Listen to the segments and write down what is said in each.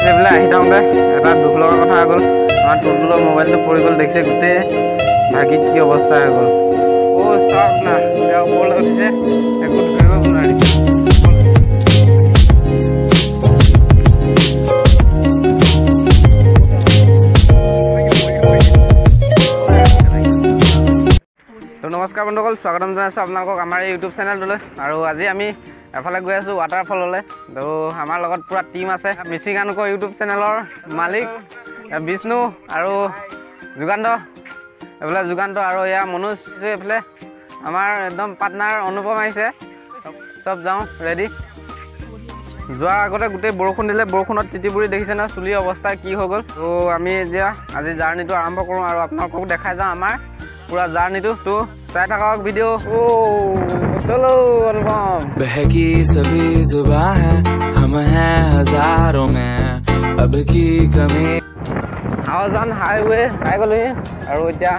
এইবিলাক আহি থাকোঁতে এটা দুখ লগা কথা হৈ গ'ল। আমাৰ টুলটুলৰ মোবাইলটো পৰি গ'ল, দেখিছে গোটেই ভাগি কি অৱস্থা হৈ গ'ল। চাওক না, এতিয়া ওপৰলৈ উঠিছে, একো ধৰিব নোৱাৰি। নমস্কাৰ বন্ধুসকল, স্বাগতম জনাইছোঁ আপোনালোকক আমাৰ এই ইউটিউব চেনেলটোলৈ। আৰু আজি আমি এফালে গৈ আছোঁ ৱাটাৰফললৈ। তো আমাৰ লগত পূৰা টিম আছে। মিচিঙানুকৰ ইউটিউব চেনেলৰ মালিক বিষ্ণু আৰু যুগান্ত, এইফালে যুগান্ত আৰু এয়া মনোজ, এইফালে আমাৰ একদম পাৰ্টনাৰ অনুপম আহিছে। চব যাওঁ ৰেডি। যোৱাৰ আগতে গোটেই বৰষুণ দিলে, বৰষুণত তিতিবুৰি দেখিছে নহয় চুলিৰ অৱস্থা কি হৈ গ'ল। তো আমি এতিয়া আজি জাৰ্ণিটো আৰম্ভ কৰোঁ আৰু আপোনালোককো দেখাই যাওঁ আমাৰ पूरा জাৰ্ণিটো। তো চাই থাকক ভিডিঅ'। চলো অনুপম। बहकी सभी जुबां है, हम हैं हजारों में, अब की कमी। হাওজান হাইৱে পাই গ'লোহি আৰু এতিয়া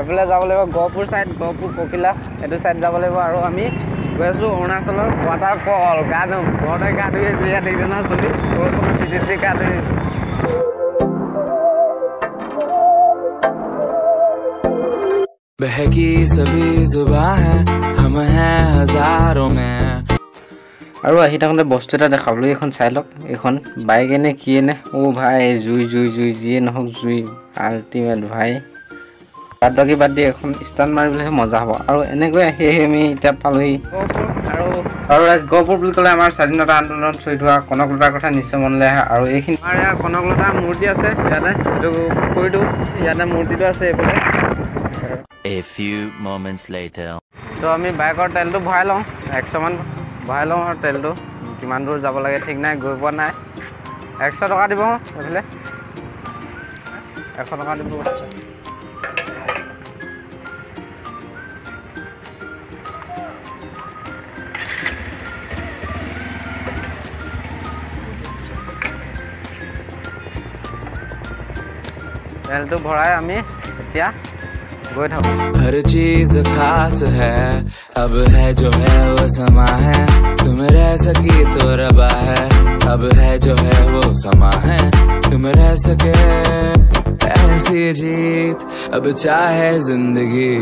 এফালে যাব লাগিব গহপুৰ চাইড, গহপুৰ ককিলা এইটো চাইড যাব লাগিব। আৰু আমি গৈ আছোঁ অৰুণাচলৰ ৱাটাৰফল। গা ধুম, ঘৰতে গা ধুই আছোঁ। ইয়াত দেখিছে নহয় চলি বৰষুণত তিতি গা ধুই। बहकी सभी जुबां है, हम हैं हजारों में। আৰু আহি থাকোঁতে বস্তু এটা দেখাবলৈ, এইখন চাই লওক। এইখন বাইক এনে কি এনে, ভাই জুই জুই জুই যিয়ে নহওক জুই আল্টিমেট ভাই। বাদ বাকী বাদ দি এখন ষ্টাণ্ট মাৰিবলৈহে মজা হ'ব। আৰু এনেকৈ আহি আমি এতিয়া পালোহি আৰু গহপুৰ বুলি ক'লে আমাৰ স্বাধীনতা আন্দোলনত শ্বহীদ হোৱা কনকলতাৰ কথা নিশ্চয় মনলৈ আহে। আৰু এইখিনি আমাৰ ইয়াত কনকলতাৰ মূৰ্তি আছে ইয়াতে, এইটো পুখুৰীটো ইয়াতে মূৰ্তিটো আছে এইফালে। A few moments later. তো আমি বাইকৰ তেলটো ভৰাই লওঁ, 100 মান ভৰাই লওঁ। আৰু তেলটো কিমান দূৰ যাব লাগে ঠিক নাই, গৈ পোৱা নাই। 100 টকা দিব এইফালে, 100 টকা দিব। তেলটো ভৰাই আমি এতিয়া গৈ থাকোঁ। हर चीज खास है, अब है जो है वो समा है, तुम रह सकी तो रबा है, अब है जो है वो समा है, तुम रह सके ऐसी जीत, अब चाहे जिंदगी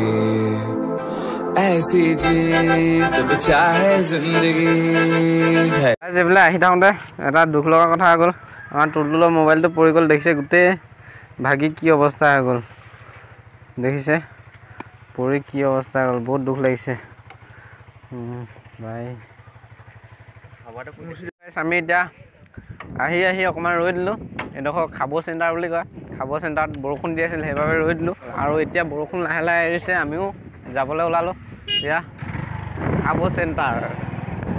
ऐसी जीत, अब चाहे जिंदगी है। এইবিলাক আহি থাকোঁতে এটা দুখ লগা কথা হৈ গ'ল। আমাৰ টুলটুলৰ মোবাইলটো পৰি গ'ল, দেখিছে গোটেই ভাগি কি অৱস্থা হৈ গ'ল। দেখিছে পৰি কি অৱস্থা হৈ গ'ল, বহুত দুখ লাগিছে ভাই। আমি এতিয়া আহি আহি অকণমান ৰৈ দিলোঁ। এইডোখৰ খাব চেণ্টাৰ বুলি কয়, খাব চেণ্টাৰত বৰষুণ দি আছিল সেইবাবে ৰৈ দিলোঁ। আৰু এতিয়া বৰষুণ লাহে লাহে এৰিছে, আমিও যাবলৈ ওলালোঁ। এতিয়া খাব চেণ্টাৰ,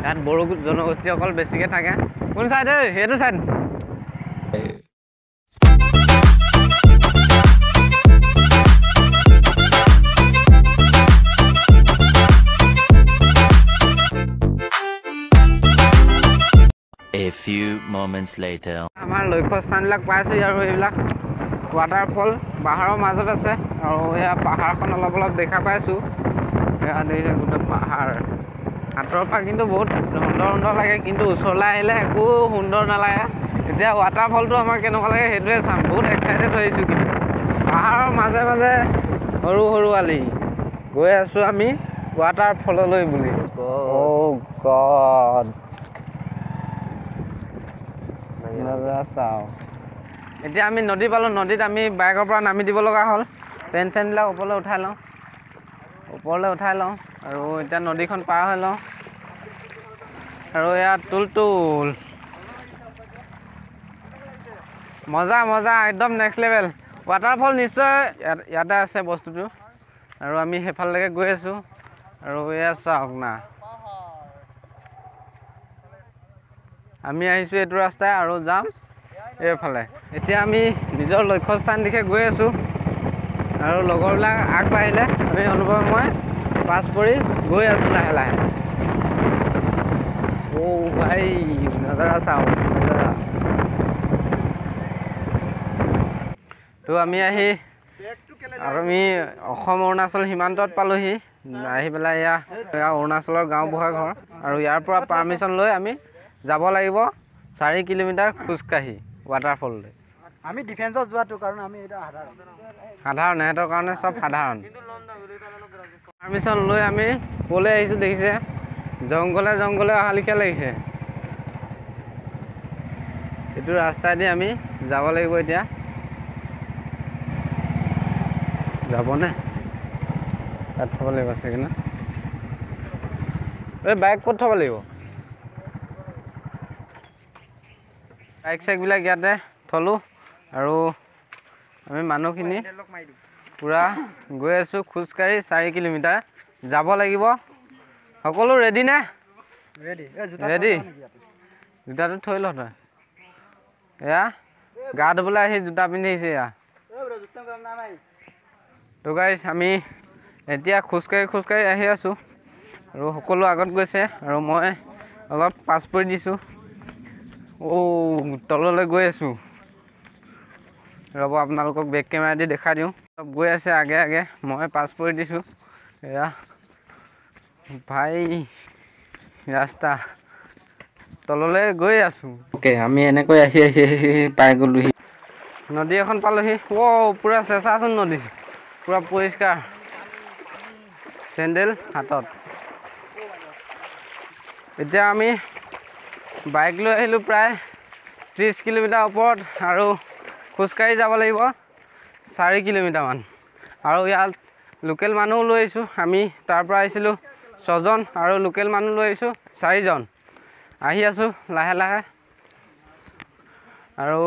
ইয়াত বড়ো জনগোষ্ঠীসকল বেছিকৈ থাকে। কোন চাইড? সেইটো side. A few moments later. আমাৰ লক্ষ্যস্থানবিলাক পাইছোঁ আৰু এইবিলাক ৱাটাৰফল পাহাৰৰ মাজত আছে। আৰু এয়া পাহাৰখন অলপ অলপ দেখা পাইছোঁ। এয়া দেখিছে গোটেই পাহাৰ, আঁতৰৰ পৰা কিন্তু বহুত সুন্দৰ সুন্দৰ লাগে, কিন্তু ওচৰলৈ আহিলে একো সুন্দৰ নালাগে। এতিয়া ৱাটাৰফলটো আমাৰ কেনেকুৱা লাগে সেইটোৱে চাম। বহুত এক্সাইটেড হৈছোঁ, কিন্তু পাহাৰৰ মাজে মাজে সৰু সৰু আলি গৈ আছোঁ আমি ৱাটাৰফললৈ বুলি। অ' গড, চাওঁ। এতিয়া আমি নদী পালোঁ, নদীত আমি বাইকৰ পৰা নামি দিব লগা হ'ল। পেণ্ট চেণ্টবিলাক ওপৰলৈ উঠাই লওঁ আৰু এতিয়া নদীখন পাৰ হৈ লওঁ। আৰু ইয়াত টুলটুল মজা মজা একদম নেক্সট লেভেল ৱাটাৰফল। নিশ্চয় ইয়াতে আছে বস্তুটো। আৰু আমি সেইফালেকে গৈ আছোঁ। আৰু এয়া চাওক না, আমি আহিছোঁ এইটো ৰাস্তাই আৰু যাম এইফালে। এতিয়া আমি নিজৰ লক্ষ্যস্থান দিশে গৈ আছোঁ। আৰু লগৰবিলাক আগবাঢ়িলে, আমি অনুভৱ মই পাছ কৰি গৈ আছোঁ লাহে লাহে। ভাই নজাৰা চাওঁ, নজাৰা। তো আমি অসম অৰুণাচল সীমান্তত পালোহি। আহি পেলাই এয়া অৰুণাচলৰ গাঁওবুঢ়া ঘৰ। আৰু ইয়াৰ পৰা পাৰ্মিশ্যন লৈ আমি যাব লাগিব 4 কিলোমিটাৰ খোজকাঢ়ি ৱাটাৰফললৈ? আমি ডিফেন্সত যোৱাটো কাৰণ আমি এটা সাধাৰণ সিহঁতৰ কাৰণে চব সাধাৰণ। পাৰ্মিশ্যন লৈ আমি ক'লৈ আহিছোঁ দেখিছে, জংঘলে জংঘলে অহা লিখীয়া লাগিছে। এইটো ৰাস্তাইদি আমি যাব লাগিব এতিয়া। যাবনে? তাত থ'ব লাগিব চাগে ন? এই বাইক ক'ত থ'ব লাগিব? বাইক চাইকবিলাক ইয়াতে থ'লোঁ আৰু আমি মানুহখিনি পূৰা গৈ আছোঁ খোজকাঢ়ি 4 কিলোমিটাৰ যাব লাগিব। সকলো ৰেডি নে? ৰেডি? জোতাটো থৈ ল তই। এয়া গা ধুবলৈ আহি জোতা পিন্ধি আহিছে এয়া। তো গাইছ আমি এতিয়া খোজকাঢ়ি আহি আছোঁ আৰু সকলো আগত গৈছে আৰু মই অলপ পাছ পৰি দিছোঁ। তললৈ গৈ আছোঁ। ৰ'ব আপোনালোকক বেক কেমেৰা দি দেখাই দিওঁ। চব গৈ আছে আগে আগে, মই পাছ পৰি দিছোঁ। এয়া ভাই ৰাস্তা তললৈ গৈ আছোঁ। অ'কে আমি এনেকৈ আহি পাই গ'লোহি। নদী এখন পালোহি। পূৰা চেঁচাচোন নদী, পূৰা পৰিষ্কাৰ। চেণ্ডেল হাতত। এতিয়া আমি বাইক লৈ আহিলোঁ প্ৰায় 30 কিলোমিটাৰ ওপৰত আৰু খোজকাঢ়ি যাব লাগিব 4 কিলোমিটাৰমান। আৰু ইয়াত লোকেল মানুহো লৈ আহিছোঁ। আমি তাৰ পৰা আহিছিলোঁ 6 জন আৰু লোকেল মানুহ লৈ আহিছোঁ 4 জন। আহি আছোঁ লাহে লাহে। আৰু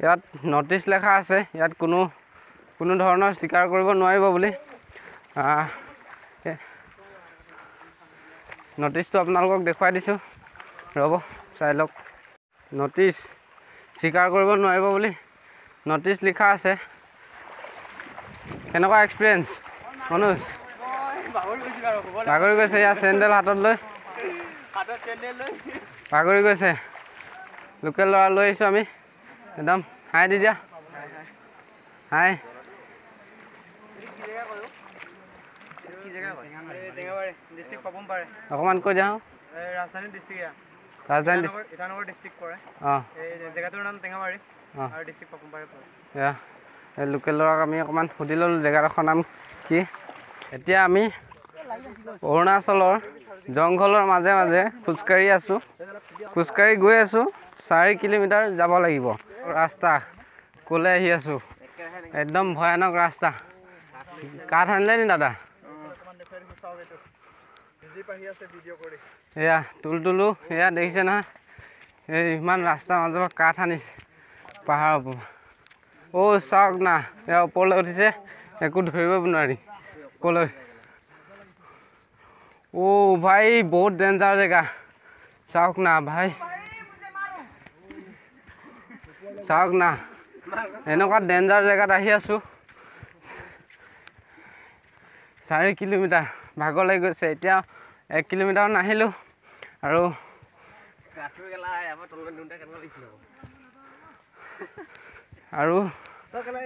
ইয়াত ন'টিচ লেখা আছে, ইয়াত কোনো ধৰণৰ চিকাৰ কৰিব নোৱাৰিব বুলি। ন'টিচটো আপোনালোকক দেখুৱাই দিছোঁ, ৰ'ব চাই লওক। ন'টিচ চিকাৰ কৰিব নোৱাৰিব বুলি ন'টিচ লিখা আছে। কেনেকুৱা এক্সপিৰিয়েঞ্চ মনোজ? ভাগৰি গৈছে। ইয়াৰ চেণ্ডেল হাতত লৈ ভাগৰি গৈছে। লোকেল ল'ৰা লৈ আহিছোঁ আমি। একদম হাই দি দিয়া, হাই। অকণমান কৈ দিয়া। ৰাজধানী ডিষ্ট্ৰিক্ট। ৰাজধানী ইটানগৰ ডিষ্ট্ৰিক্ট পৰে। এই জেগাটোৰ নাম টেঙাবাৰী আৰু ডিষ্ট্ৰিক্ট পাপুমপাৰে পৰে। এই লোকেল ল'ৰাক আমি অকণমান সুধি ল'লোঁ জেগাডোখৰ নাম কি। এতিয়া আমি অৰুণাচলৰ জংঘলৰ মাজে মাজে খোজকাঢ়ি আছোঁ। খোজকাঢ়ি গৈ আছোঁ 4 কিলোমিটাৰ যাব লাগিব। ৰাস্তা ক'লৈ আহি আছোঁ, একদম ভয়ানক ৰাস্তা। কাঠ আনিলে নি দাদা? এয়া তুলো এয়া দেখিছে নহয়, এই ইমান ৰাস্তাৰ মাজৰ পৰা কাঠ আনিছে পাহাৰৰ পৰা। চাওক না, এয়া ওপৰলৈ উঠিছে, একো ধৰিব নোৱাৰি ওপৰলৈ। ভাই বহুত ডেঞ্জাৰ জেগা। চাওক না ভাই, চাওক না, এনেকুৱা ডেঞ্জাৰ জেগাত আহি আছোঁ। 4 কিলোমিটাৰ ভাগৰ লাগি গৈছে। এতিয়া 1 কিলোমিটাৰ নাহিলোঁ আৰু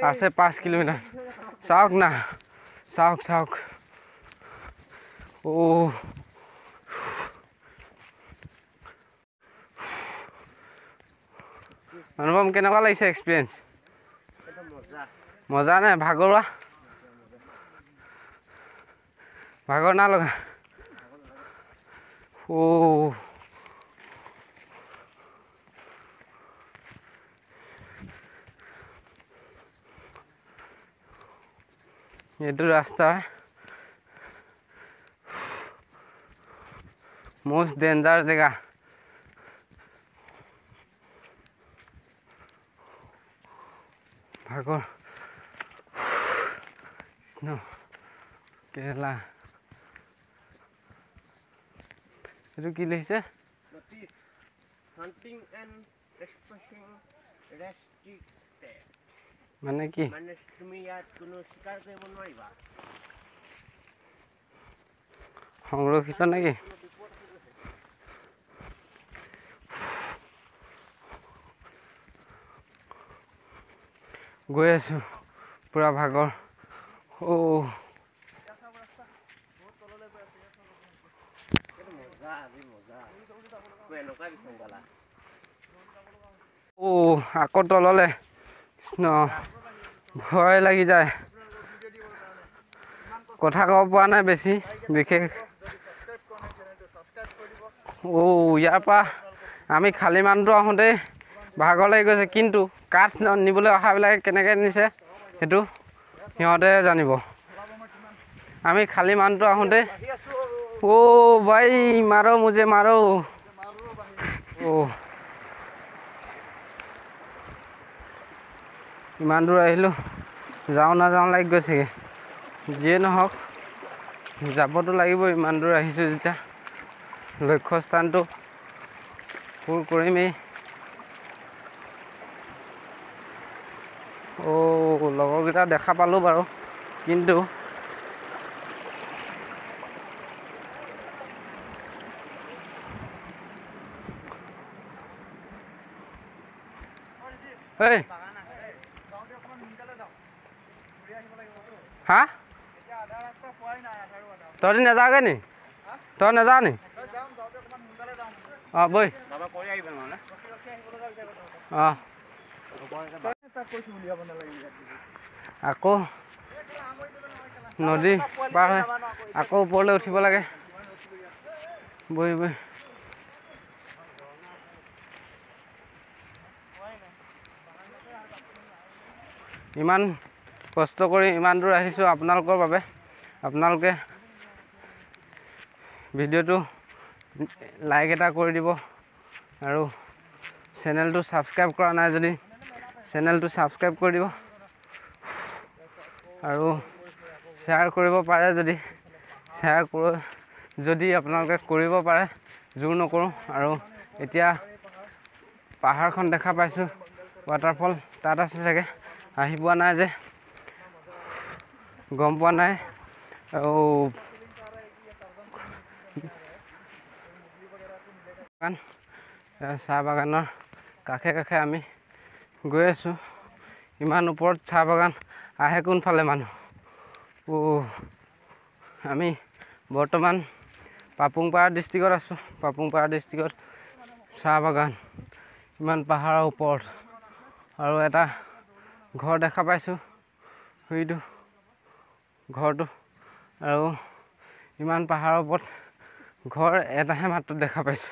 আছে 5 কিলোমিটাৰ। চাওক না, চাওক। অনুপম কেনেকুৱা লাগিছে এক্সপিৰিয়েঞ্চ? মজা নে? ভাগৰ না লগা? এইটো ৰাস্তাৰ মষ্ট ডেঞ্জাৰ জেগা। ভাগৰ কেৰেলা। এইটো কি লিখিছে? মানে কি? তুমি ইয়াত কোনো চিকাৰ কৰিব নোৱাৰিবা। সংৰক্ষিত নেকি? গৈ আছোঁ পূৰা ভাগৰ। আকৌ তললে কৃষ্ণ ভয় লাগি যায় কথা ক'ব পৰা নাই বেছি বিশেষ ইয়াৰ পৰা আমি খালী মানুহটো আহোঁতে ভাগৰ লাগি গৈছে কিন্তু কাঠ নিবলৈ অহাবিলাকে কেনেকৈ নিছে সেইটো সিহঁতে জানিব আমি খালী মানুহটো আহোঁতে ভাই মাৰো মুজে মাৰো ইমান দূৰ আহিলোঁ যাওঁ নাযাওঁ লাগি গৈছেগৈ যিয়ে নহওক যাবতো লাগিব ইমান দূৰ আহিছোঁ যেতিয়া লক্ষ্যস্থানটো পূৰ কৰিমেই লগৰকেইটা দেখা পালোঁ বাৰু কিন্তু হা তহঁতি নাযাওঁগৈ নি তই নাযাওঁ নি বৈ আকৌ নদী পাৰ হৈ আকৌ ওপৰলৈ উঠিব লাগে বৈ ইমান কষ্ট কৰি ইমান দূৰ আহিছোঁ আপোনালোকৰ বাবে আপোনালোকে ভিডিঅ'টো লাইক এটা কৰি দিব আৰু চেনেলটো ছাবস্ক্ৰাইব কৰা নাই যদি চেনেলটো ছাবস্ক্ৰাইব কৰি দিব আৰু শ্বেয়াৰ কৰিব পাৰে যদি আপোনালোকে কৰিব পাৰে জোৰ নকৰোঁ আৰু এতিয়া পাহাৰখন দেখা পাইছোঁ ৱাটাৰফল তাত আছে চাগে আহি পোৱা নাই যে গম পোৱা নাই চাহ বাগানৰ কাষে কাষে আমি গৈ আছোঁ ইমান ওপৰত চাহ বাগান আহে কোনফালে মানুহ আমি বৰ্তমান পাপুংপাৰা ডিষ্ট্ৰিক্টত আছোঁ পাপুংপাৰা ডিষ্ট্ৰিক্টত চাহ বাগান ইমান পাহাৰৰ ওপৰত আৰু এটা ঘৰ দেখা পাইছোঁ সেইটো ঘৰটো আৰু ইমান পাহাৰৰ ওপৰত ঘৰ এটাহে মাত্ৰ দেখা পাইছোঁ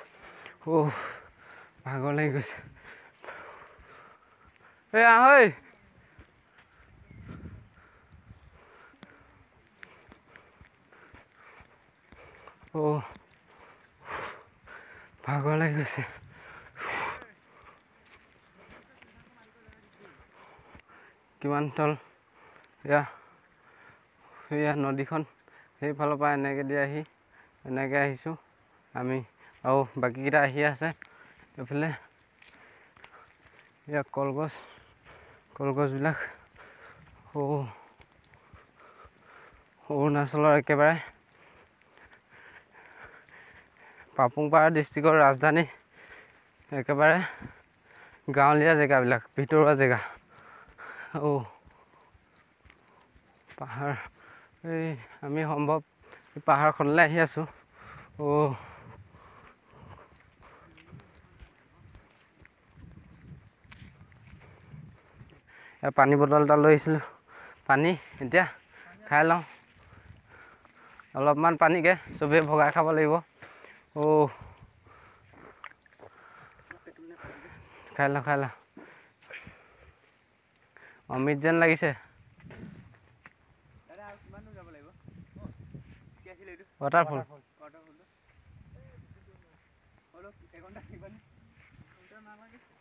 ভাগৰ লাগি গৈছে আহৈ ভাগৰ লাগি গৈছে কিমান তল এয়া নদীখন সেইফালৰ পৰা এনেকৈ দি আহি এনেকৈ আহিছোঁ আমি আৰু বাকীকেইটা আহি আছে এইফালে এয়া কলগছবিলাক অৰুণাচলৰ একেবাৰে পাপুংপাৰা ডিষ্ট্ৰিক্টৰ ৰাজধানী একেবাৰে গাঁৱলীয়া জেগাবিলাক ভিতৰুৱা জেগা পাহাৰ আমি সম্ভৱ পাহাৰখনলৈ আহি আছোঁ পানী বটল এটা লৈ আহিছিলোঁ পানী এতিয়া খাই লওঁ অলপমান পানীকে চবেই ভগাই খাব লাগিব খাই লওঁ অমৃত যেন লাগিছে ৱাটাৰফল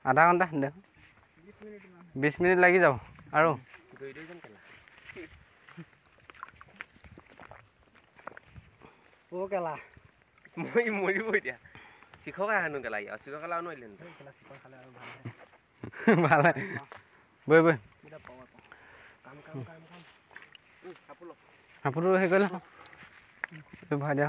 আধা ঘণ্টা 20 মিনিট লাগি যাব আৰু কেলা মই মৰিব এতিয়া শিক্ষক আহেনো কেলা শিক্ষক খেলা নোৱাৰিলেন ভালে বৈ কাপোৰটো হেৰি কৰিলে ভৰাই দিয়া